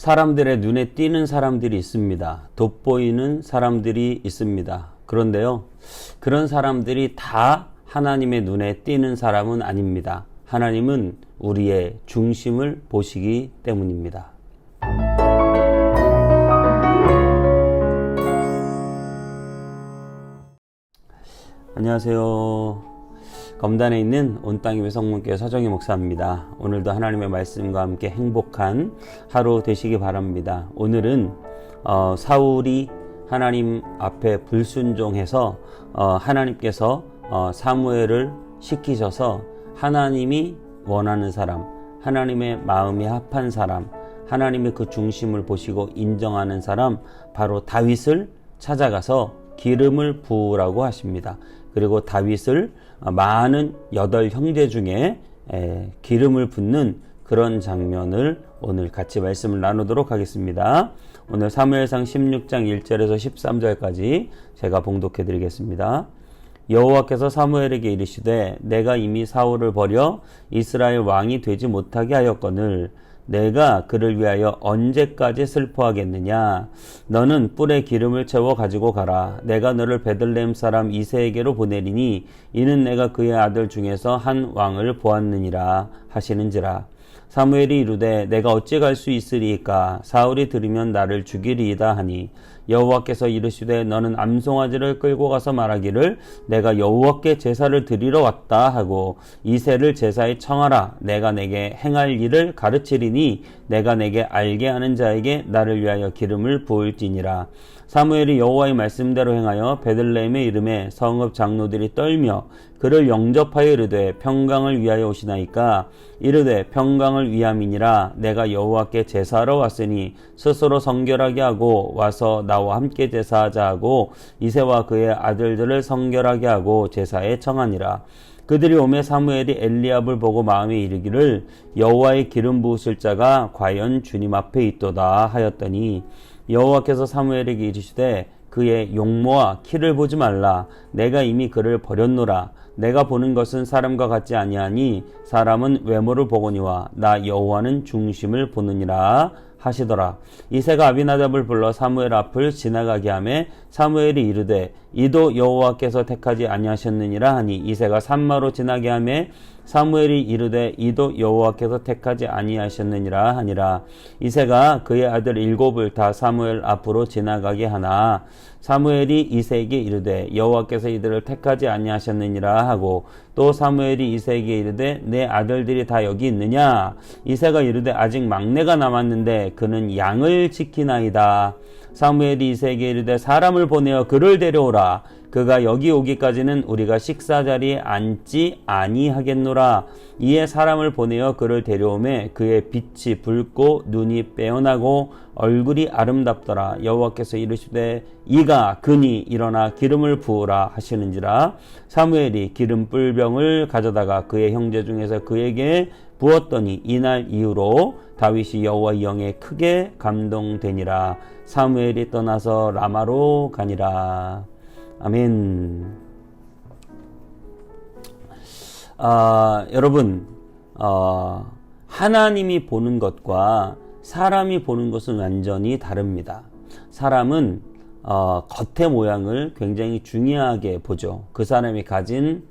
사람들의 눈에 띄는 사람들이 있습니다. 돋보이는 사람들이 있습니다. 그런데요, 그런 사람들이 다 하나님의 눈에 띄는 사람은 아닙니다. 하나님은 우리의 중심을 보시기 때문입니다. 안녕하세요. 검단에 있는 온 땅의 성문교회 서정희 목사입니다. 오늘도 하나님의 말씀과 함께 행복한 하루 되시기 바랍니다. 오늘은 사울이 하나님 앞에 불순종해서 하나님께서 사무엘을 시키셔서 하나님이 원하는 사람, 하나님의 마음이 합한 사람, 하나님의 그 중심을 보시고 인정하는 사람, 바로 다윗을 찾아가서 기름을 부으라고 하십니다. 그리고 다윗을 많은 8 형제 중에 기름을 붓는 그런 장면을 오늘 같이 말씀을 나누도록 하겠습니다. 오늘 사무엘상 16장 1절에서 13절까지 제가 봉독해 드리겠습니다. 여호와께서 사무엘에게 이르시되 내가 이미 사울을 버려 이스라엘 왕이 되지 못하게 하였거늘 내가 그를 위하여 언제까지 슬퍼하겠느냐. 너는 뿔에 기름을 채워 가지고 가라. 내가 너를 베들레헴 사람 이새에게로 보내리니 이는 내가 그의 아들 중에서 한 왕을 보았느니라 하시는지라. 사무엘이 이르되 내가 어찌 갈 수 있으리이까. 사울이 들으면 나를 죽이리이다 하니 여호와께서 이르시되 너는 암송아지를 끌고 가서 말하기를 내가 여호와께 제사를 드리러 왔다 하고 이새를 제사에 청하라. 내가 내게 행할 일을 가르치리니 내가 내게 알게 하는 자에게 나를 위하여 기름을 부을지니라. 사무엘이 여호와의 말씀대로 행하여 베들레헴에 이름에 성읍 장로들이 떨며 그를 영접하여 이르되 평강을 위하여 오시나이까. 이르되 평강을 위함이니라. 내가 여호와께 제사하러 왔으니 스스로 성결하게 하고 와서 나와 함께 제사하자 하고 이새와 그의 아들들을 성결하게 하고 제사에 청하니라. 그들이 오매 사무엘이 엘리압을 보고 마음에 이르기를 여호와의 기름 부으실 자가 과연 주님 앞에 있도다 하였더니 여호와께서 사무엘에게 이르시되 그의 용모와 키를 보지 말라. 내가 이미 그를 버렸노라. 내가 보는 것은 사람과 같지 아니하니 사람은 외모를 보거니와 나 여호와는 중심을 보느니라 하시더라. 이새가 아비나답을 불러 사무엘 앞을 지나가게 하매 사무엘이 이르되 이도 여호와께서 택하지 아니하셨느니라 하니 이새가 산마로 지나게 하매 사무엘이 이르되 이도 여호와께서 택하지 아니하셨느니라 하니라. 이새가 그의 아들 7을 다 사무엘 앞으로 지나가게 하나 사무엘이 이새에게 이르되 여호와께서 이들을 택하지 아니하셨느니라 하고 또 사무엘이 이새에게 이르되 내 아들들이 다 여기 있느냐. 이새가 이르되 아직 막내가 남았는데 그는 양을 지키나이다. 사무엘이 이새에게 이르되 사람을 보내어 그를 데려오라. 그가 여기 오기까지는 우리가 식사자리에 앉지 아니하겠노라. 이에 사람을 보내어 그를 데려오매 그의 빛이 붉고 눈이 빼어나고 얼굴이 아름답더라. 여호와께서 이르시되 이가 그니 일어나 기름을 부으라 하시는지라. 사무엘이 기름 뿔병을 가져다가 그의 형제 중에서 그에게 부었더니 이날 이후로 다윗이 여호와의 영에 크게 감동되니라. 사무엘이 떠나서 라마로 가니라. 아멘. 여러분, 하나님이 보는 것과 사람이 보는 것은 완전히 다릅니다. 사람은 겉의 모양을 굉장히 중요하게 보죠. 그 사람이 가진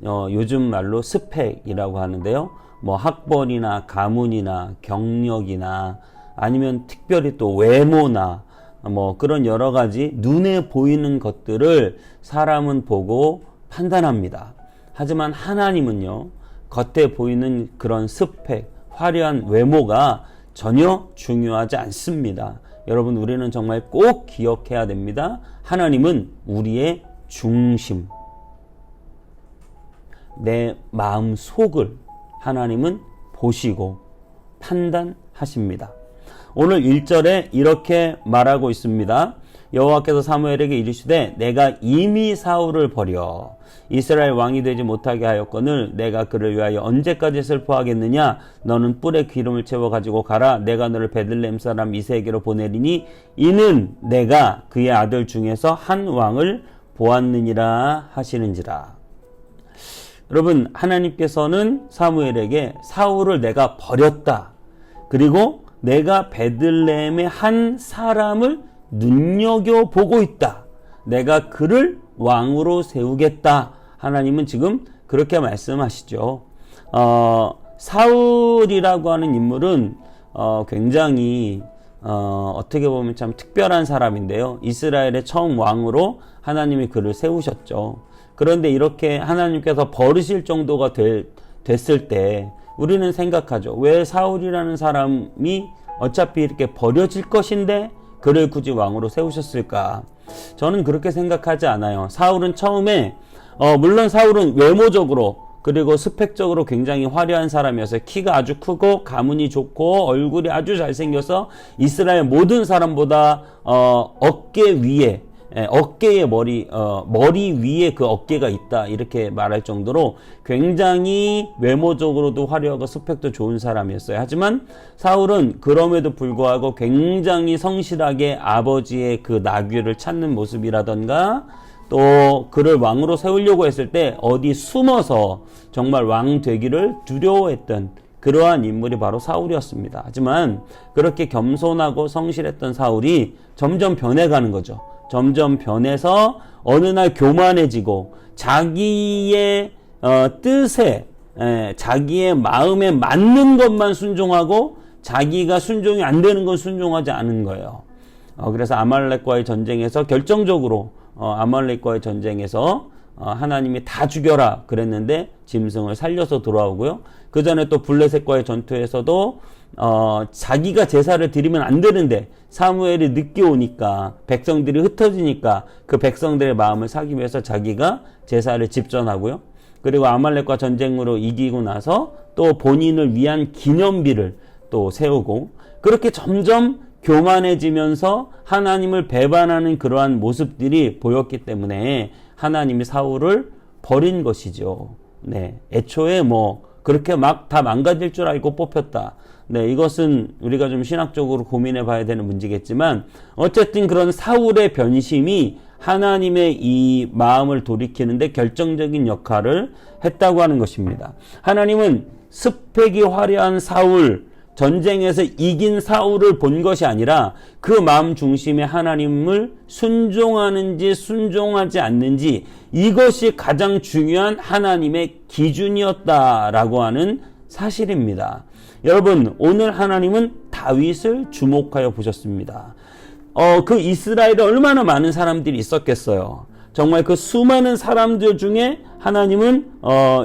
요즘 말로 스펙이라고 하는데요. 뭐 학벌이나 가문이나 경력이나 아니면 특별히 또 외모나 뭐 그런 여러 가지 눈에 보이는 것들을 사람은 보고 판단합니다. 하지만 하나님은요, 겉에 보이는 그런 스펙, 화려한 외모가 전혀 중요하지 않습니다. 여러분, 우리는 정말 꼭 기억해야 됩니다. 하나님은 우리의 중심, 내 마음 속을 하나님은 보시고 판단하십니다. 오늘 1절에 이렇게 말하고 있습니다. 여호와께서 사무엘에게 이르시되 내가 이미 사울을 버려 이스라엘 왕이 되지 못하게 하였거늘 내가 그를 위하여 언제까지 슬퍼하겠느냐. 너는 뿔에 기름을 채워 가지고 가라. 내가 너를 베들레헴 사람 이새에게로 보내리니 이는 내가 그의 아들 중에서 한 왕을 보았느니라 하시는지라. 여러분, 하나님께서는 사무엘에게 사울을 내가 버렸다. 그리고 내가 베들레헴의 한 사람을 눈여겨보고 있다. 내가 그를 왕으로 세우겠다. 하나님은 지금 그렇게 말씀하시죠. 사울이라고 하는 인물은 굉장히 어떻게 보면 참 특별한 사람인데요. 이스라엘의 처음 왕으로 하나님이 그를 세우셨죠. 그런데 이렇게 하나님께서 버리실 정도가 됐을 때 우리는 생각하죠. 왜 사울이라는 사람이 어차피 이렇게 버려질 것인데 그를 굳이 왕으로 세우셨을까? 저는 그렇게 생각하지 않아요. 사울은 처음에 물론 사울은 외모적으로 그리고 스펙적으로 굉장히 화려한 사람이었어요. 키가 아주 크고 가문이 좋고 얼굴이 아주 잘생겨서 이스라엘 모든 사람보다 어깨에 머리 위에 그 어깨가 있다 이렇게 말할 정도로 굉장히 외모적으로도 화려하고 스펙도 좋은 사람이었어요. 하지만 사울은 그럼에도 불구하고 굉장히 성실하게 아버지의 그 나귀를 찾는 모습이라던가 또 그를 왕으로 세우려고 했을 때 어디 숨어서 정말 왕 되기를 두려워했던 그러한 인물이 바로 사울이었습니다. 하지만 그렇게 겸손하고 성실했던 사울이 점점 변해가는 거죠. 점점 변해서 어느 날 교만해지고 자기의 뜻에 자기의 마음에 맞는 것만 순종하고 자기가 순종이 안 되는 건 순종하지 않은 거예요. 그래서 아말렉과의 전쟁에서 결정적으로 아말렉과의 전쟁에서 하나님이 다 죽여라 그랬는데 짐승을 살려서 돌아오고요. 그 전에 또 블레셋과의 전투에서도 자기가 제사를 드리면 안 되는데 사무엘이 늦게 오니까 백성들이 흩어지니까 그 백성들의 마음을 사기 위해서 자기가 제사를 집전하고요. 그리고 아말렉과 전쟁으로 이기고 나서 또 본인을 위한 기념비를 또 세우고 그렇게 점점 교만해지면서 하나님을 배반하는 그러한 모습들이 보였기 때문에 하나님이 사울을 버린 것이죠. 네, 애초에 그렇게 막 다 망가질 줄 알고 뽑혔다. 네, 이것은 우리가 좀 신학적으로 고민해 봐야 되는 문제겠지만 어쨌든 그런 사울의 변심이 하나님의 이 마음을 돌이키는데 결정적인 역할을 했다고 하는 것입니다. 하나님은 스펙이 화려한 사울, 전쟁에서 이긴 사울을 본 것이 아니라 그 마음 중심에 하나님을 순종하는지 순종하지 않는지 이것이 가장 중요한 하나님의 기준이었다라고 하는 사실입니다. 여러분, 오늘 하나님은 다윗을 주목하여 보셨습니다. 그 이스라엘에 얼마나 많은 사람들이 있었겠어요. 정말 그 수많은 사람들 중에 하나님은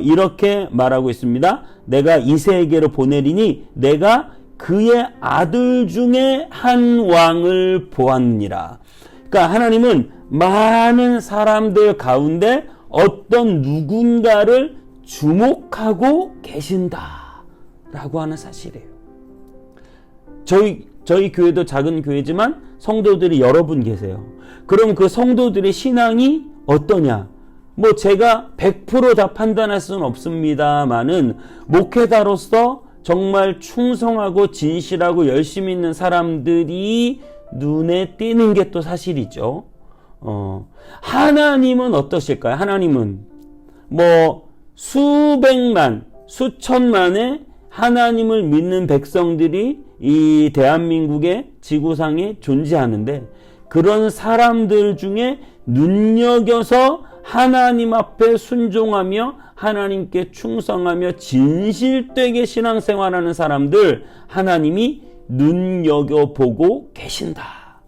이렇게 말하고 있습니다. 내가 이새에게로 보내리니 내가 그의 아들 중에 한 왕을 보았느니라. 그러니까 하나님은 많은 사람들 가운데 어떤 누군가를 주목하고 계신다라고 하는 사실이에요. 저희 교회도 작은 교회지만 성도들이 여러 분 계세요. 그럼 그 성도들의 신앙이 어떠냐? 제가 100% 판단할 수는 없습니다만은 목회자로서 정말 충성하고 진실하고 열심히 있는 사람들이 눈에 띄는 게 또 사실이죠. 하나님은 어떠실까요? 하나님은 수백만, 수천만의 하나님을 믿는 백성들이 이 대한민국의 지구상에 존재하는데 그런 사람들 중에 눈여겨서 하나님 앞에 순종하며 하나님께 충성하며 진실되게 신앙생활하는 사람들 하나님이 눈여겨보고 계신다.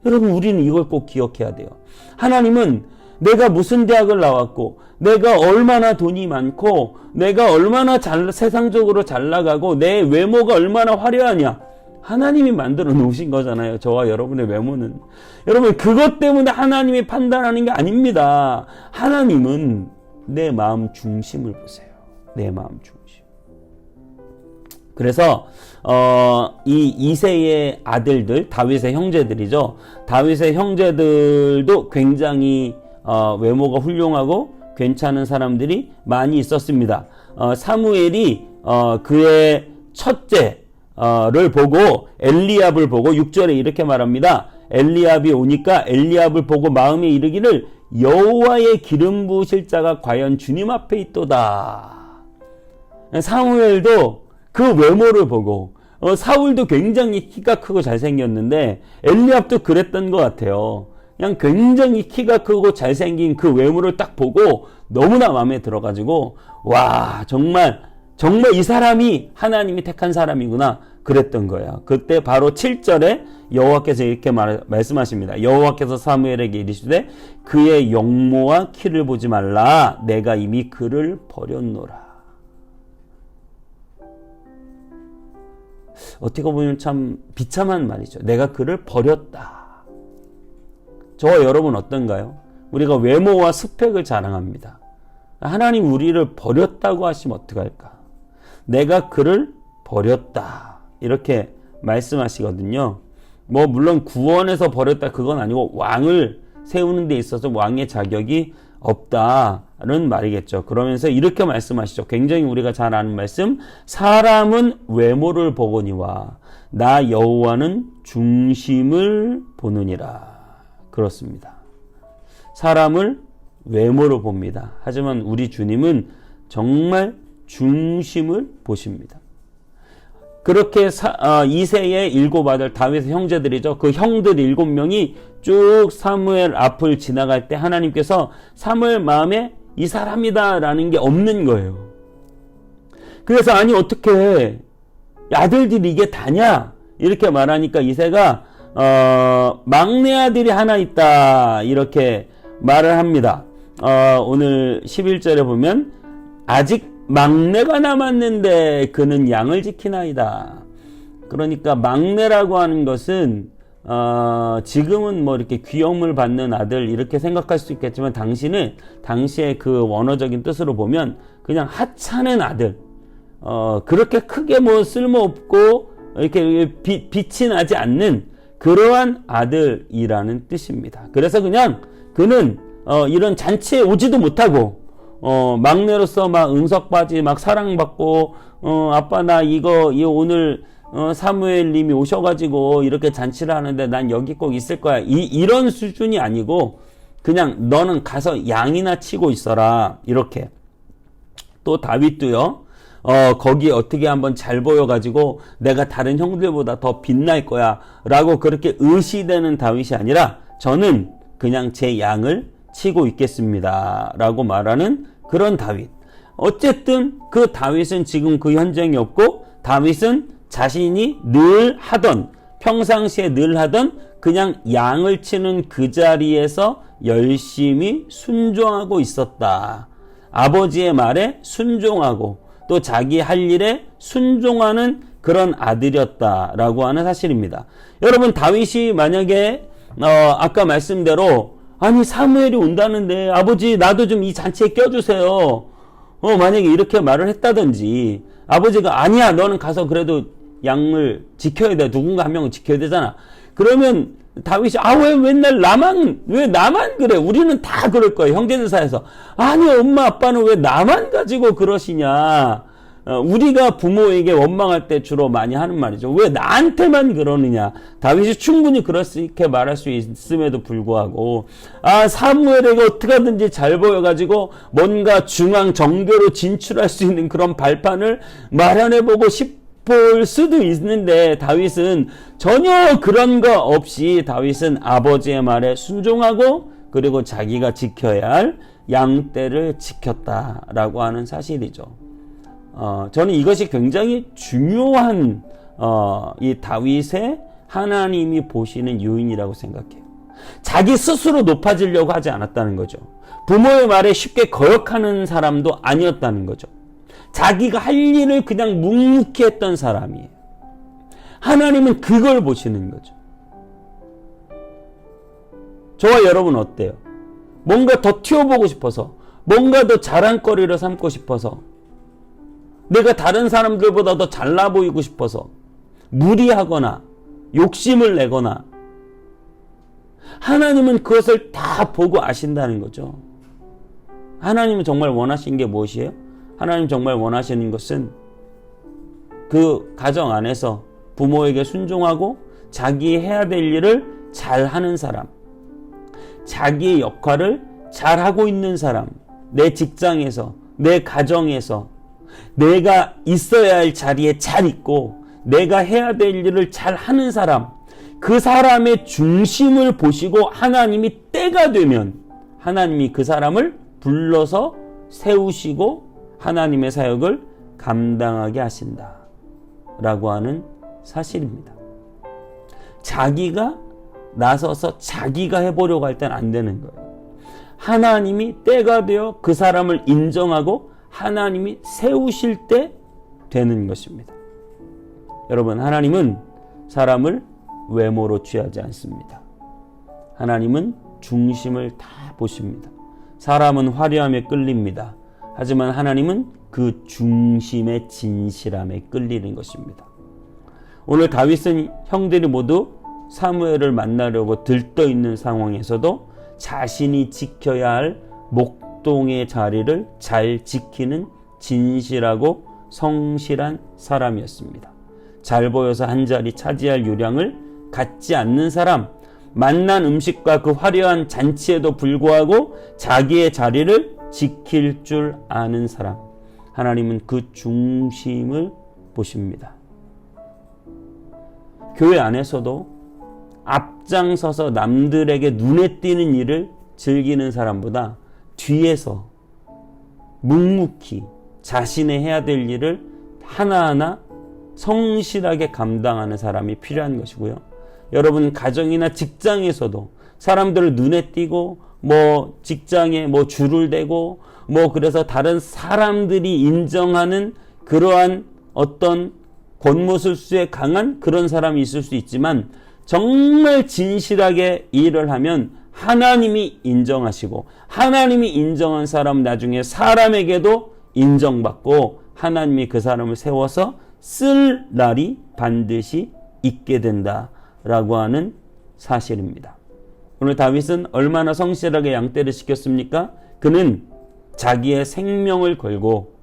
여러분, 우리는 이걸 꼭 기억해야 돼요. 하나님은 내가 무슨 대학을 나왔고 내가 얼마나 돈이 많고 내가 얼마나 세상적으로 잘 나가고 내 외모가 얼마나 화려하냐, 하나님이 만들어 놓으신 거잖아요. 저와 여러분의 외모는. 여러분, 그것 때문에 하나님이 판단하는 게 아닙니다. 하나님은 내 마음 중심을 보세요. 내 마음 중심. 그래서 이 이새의 아들들, 다윗의 형제들이죠. 다윗의 형제들도 굉장히 외모가 훌륭하고 괜찮은 사람들이 많이 있었습니다. 사무엘이 그의 첫째를 보고 엘리압을 보고 6절에 이렇게 말합니다. 엘리압이 오니까 엘리압을 보고 마음에 이르기를 여호와의 기름 부으실 자가 과연 주님 앞에 있도다. 사무엘도 그 외모를 보고 사울도 굉장히 키가 크고 잘생겼는데 엘리압도 그랬던 것 같아요. 그냥 굉장히 키가 크고 잘생긴 그 외모를 딱 보고 너무나 마음에 들어가지고 와 정말 이 사람이 하나님이 택한 사람이구나 그랬던 거예요. 그때 바로 7절에 여호와께서 이렇게 말씀하십니다. 여호와께서 사무엘에게 이르시되 그의 용모와 키를 보지 말라. 내가 이미 그를 버렸노라. 어떻게 보면 참 비참한 말이죠. 내가 그를 버렸다. 저와 여러분 어떤가요? 우리가 외모와 스펙을 자랑합니다. 하나님 우리를 버렸다고 하시면 어떡할까? 내가 그를 버렸다. 이렇게 말씀하시거든요. 뭐 물론 구원에서 버렸다 그건 아니고 왕을 세우는 데 있어서 왕의 자격이 없다는 말이겠죠. 그러면서 이렇게 말씀하시죠. 굉장히 우리가 잘 아는 말씀. 사람은 외모를 보거니와 나 여호와는 중심을 보느니라. 그렇습니다. 사람을 외모로 봅니다. 하지만 우리 주님은 정말 중심을 보십니다. 그렇게 이새의 7아들 다윗의 형제들이죠. 그 형들 7명이 쭉 사무엘 앞을 지나갈 때 하나님께서 사무엘 마음에 이 사람이다 라는 게 없는 거예요. 그래서 아니 어떻게 아들들이 이게 다냐 이렇게 말하니까 이새가 막내 아들이 하나 있다 이렇게 말을 합니다. 오늘 11절에 보면 아직 막내가 남았는데 그는 양을 지키나이다. 그러니까 막내라고 하는 것은 지금은 뭐 이렇게 귀여움을 받는 아들 이렇게 생각할 수 있겠지만 당시에 그 원어적인 뜻으로 보면 그냥 하찮은 아들, 그렇게 크게 뭐 쓸모없고 이렇게 빛이 나지 않는 그러한 아들이라는 뜻입니다. 그래서 그냥 그는 이런 잔치에 오지도 못하고 막내로서 막 응석받이 막 사랑받고 아빠 나 이거 오늘 사무엘 님이 오셔가지고 이렇게 잔치를 하는데 난 여기 꼭 있을 거야 이런 수준이 아니고 그냥 너는 가서 양이나 치고 있어라 이렇게. 또 다윗도요 거기 어떻게 한번 잘 보여가지고 내가 다른 형들보다 더 빛날 거야 라고 그렇게 의시되는 다윗이 아니라 저는 그냥 제 양을 치고 있겠습니다 라고 말하는 그런 다윗. 어쨌든 그 다윗은 지금 그 현장이 없고 다윗은 자신이 늘 하던 평상시에 늘 하던 그냥 양을 치는 그 자리에서 열심히 순종하고 있었다. 아버지의 말에 순종하고 또 자기 할 일에 순종하는 그런 아들이었다라고 하는 사실입니다. 여러분 다윗이 만약에 아까 말씀대로 아니 사무엘이 온다는데 아버지 나도 좀 이 잔치에 껴주세요. 만약에 이렇게 말을 했다든지 아버지가 아니야 너는 가서 그래도 양을 지켜야 돼. 누군가 한 명은 지켜야 되잖아. 그러면 다윗이 왜 맨날 왜 나만 그래. 우리는 다 그럴 거예요. 형제들 사이에서. 아니 엄마 아빠는 왜 나만 가지고 그러시냐. 우리가 부모에게 원망할 때 주로 많이 하는 말이죠. 왜 나한테만 그러느냐. 다윗이 충분히 그렇게 말할 수 있음에도 불구하고 사무엘에게 어떻게 하든지 잘 보여가지고 뭔가 중앙 정교로 진출할 수 있는 그런 발판을 마련해보고 싶을 수도 있는데 다윗은 전혀 그런 거 없이 다윗은 아버지의 말에 순종하고 그리고 자기가 지켜야 할 양떼를 지켰다라고 하는 사실이죠. 저는 이것이 굉장히 중요한 이 다윗의 하나님이 보시는 요인이라고 생각해요. 자기 스스로 높아지려고 하지 않았다는 거죠. 부모의 말에 쉽게 거역하는 사람도 아니었다는 거죠. 자기가 할 일을 그냥 묵묵히 했던 사람이에요. 하나님은 그걸 보시는 거죠. 저와 여러분 어때요? 뭔가 더 튀어보고 싶어서 뭔가 더 자랑거리를 삼고 싶어서 내가 다른 사람들보다 더 잘나 보이고 싶어서 무리하거나 욕심을 내거나 하나님은 그것을 다 보고 아신다는 거죠. 하나님은 정말 원하시는 게 무엇이에요? 하나님 정말 원하시는 것은 그 가정 안에서 부모에게 순종하고 자기 해야 될 일을 잘하는 사람, 자기의 역할을 잘하고 있는 사람, 내 직장에서, 내 가정에서 내가 있어야 할 자리에 잘 있고 내가 해야 될 일을 잘 하는 사람, 그 사람의 중심을 보시고 하나님이 때가 되면 하나님이 그 사람을 불러서 세우시고 하나님의 사역을 감당하게 하신다 라고 하는 사실입니다. 자기가 나서서 자기가 해보려고 할 땐 안 되는 거예요. 하나님이 때가 되어 그 사람을 인정하고 하나님이 세우실 때 되는 것입니다. 여러분, 하나님은 사람을 외모로 취하지 않습니다. 하나님은 중심을 다 보십니다. 사람은 화려함에 끌립니다. 하지만 하나님은 그 중심의 진실함에 끌리는 것입니다. 오늘 다윗은 형들이 모두 사무엘을 만나려고 들떠있는 상황에서도 자신이 지켜야 할 목동의 자리를 잘 지키는 진실하고 성실한 사람이었습니다. 잘 보여서 한 자리 차지할 요량을 갖지 않는 사람, 만난 음식과 그 화려한 잔치에도 불구하고 자기의 자리를 지킬 줄 아는 사람, 하나님은 그 중심을 보십니다. 교회 안에서도 앞장서서 남들에게 눈에 띄는 일을 즐기는 사람보다 뒤에서 묵묵히 자신의 해야 될 일을 하나하나 성실하게 감당하는 사람이 필요한 것이고요. 여러분, 가정이나 직장에서도 사람들을 눈에 띄고 직장에 줄을 대고 그래서 다른 사람들이 인정하는 그러한 어떤 권모술수에 강한 그런 사람이 있을 수 있지만 정말 진실하게 일을 하면 하나님이 인정하시고 하나님이 인정한 사람 나중에 사람에게도 인정받고 하나님이 그 사람을 세워서 쓸 날이 반드시 있게 된다라고 하는 사실입니다. 오늘 다윗은 얼마나 성실하게 양떼를 지켰습니까? 그는 자기의 생명을 걸고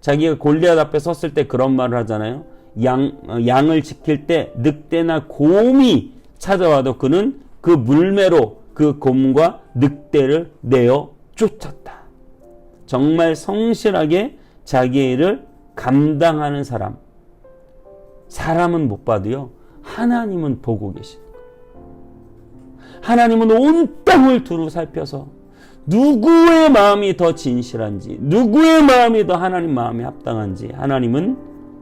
자기가 골리앗 앞에 섰을 때 그런 말을 하잖아요. 양을 지킬 때 늑대나 곰이 찾아와도 그는 그 물매로 그 곰과 늑대를 내어 쫓았다. 정말 성실하게 자기의 일을 감당하는 사람. 사람은 못 봐도요, 하나님은 보고 계십니다. 하나님은 온 땅을 두루 살펴서 누구의 마음이 더 진실한지, 누구의 마음이 더 하나님 마음에 합당한지 하나님은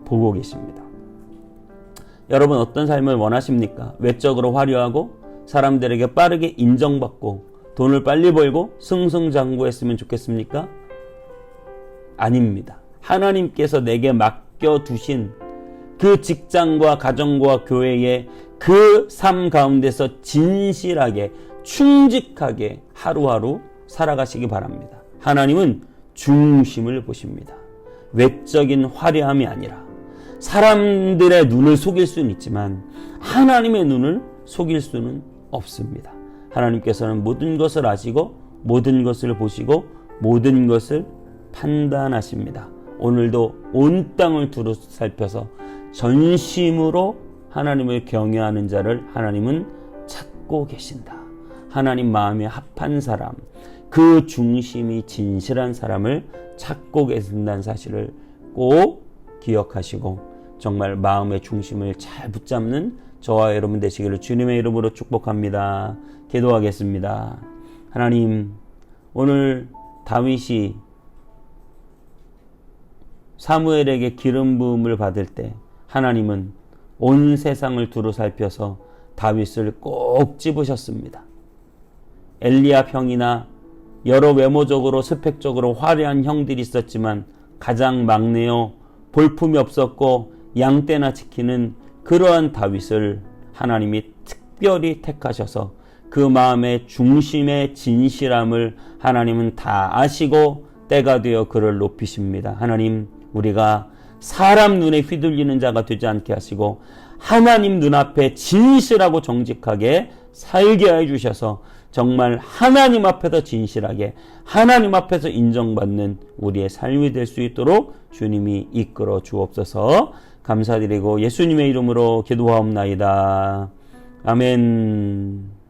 보고 계십니다. 여러분, 어떤 삶을 원하십니까? 외적으로 화려하고 사람들에게 빠르게 인정받고 돈을 빨리 벌고 승승장구했으면 좋겠습니까? 아닙니다. 하나님께서 내게 맡겨두신 그 직장과 가정과 교회의 그 삶 가운데서 진실하게 충직하게 하루하루 살아가시기 바랍니다. 하나님은 중심을 보십니다. 외적인 화려함이 아니라 사람들의 눈을 속일 수는 있지만 하나님의 눈을 속일 수는 없습니다. 하나님께서는 모든 것을 아시고 모든 것을 보시고 모든 것을 판단하십니다. 오늘도 온 땅을 두루 살펴서 전심으로 하나님을 경외하는 자를 하나님은 찾고 계신다. 하나님 마음에 합한 사람, 그 중심이 진실한 사람을 찾고 계신다는 사실을 꼭 기억하시고 정말 마음의 중심을 잘 붙잡는 저와 여러분 되시기를 주님의 이름으로 축복합니다. 기도하겠습니다. 하나님, 오늘 다윗이 사무엘에게 기름 부음을 받을 때 하나님은 온 세상을 두루 살펴서 다윗을 꼭 집으셨습니다. 엘리압 형이나 여러 외모적으로 스펙적으로 화려한 형들이 있었지만 가장 막내요, 볼품이 없었고 양떼나 지키는 그러한 다윗을 하나님이 특별히 택하셔서 그 마음의 중심의 진실함을 하나님은 다 아시고 때가 되어 그를 높이십니다. 하나님, 우리가 사람 눈에 휘둘리는 자가 되지 않게 하시고 하나님 눈앞에 진실하고 정직하게 살게 해주셔서 정말 하나님 앞에서 진실하게 하나님 앞에서 인정받는 우리의 삶이 될 수 있도록 주님이 이끌어 주옵소서. 감사드리고 예수님의 이름으로 기도하옵나이다. 아멘.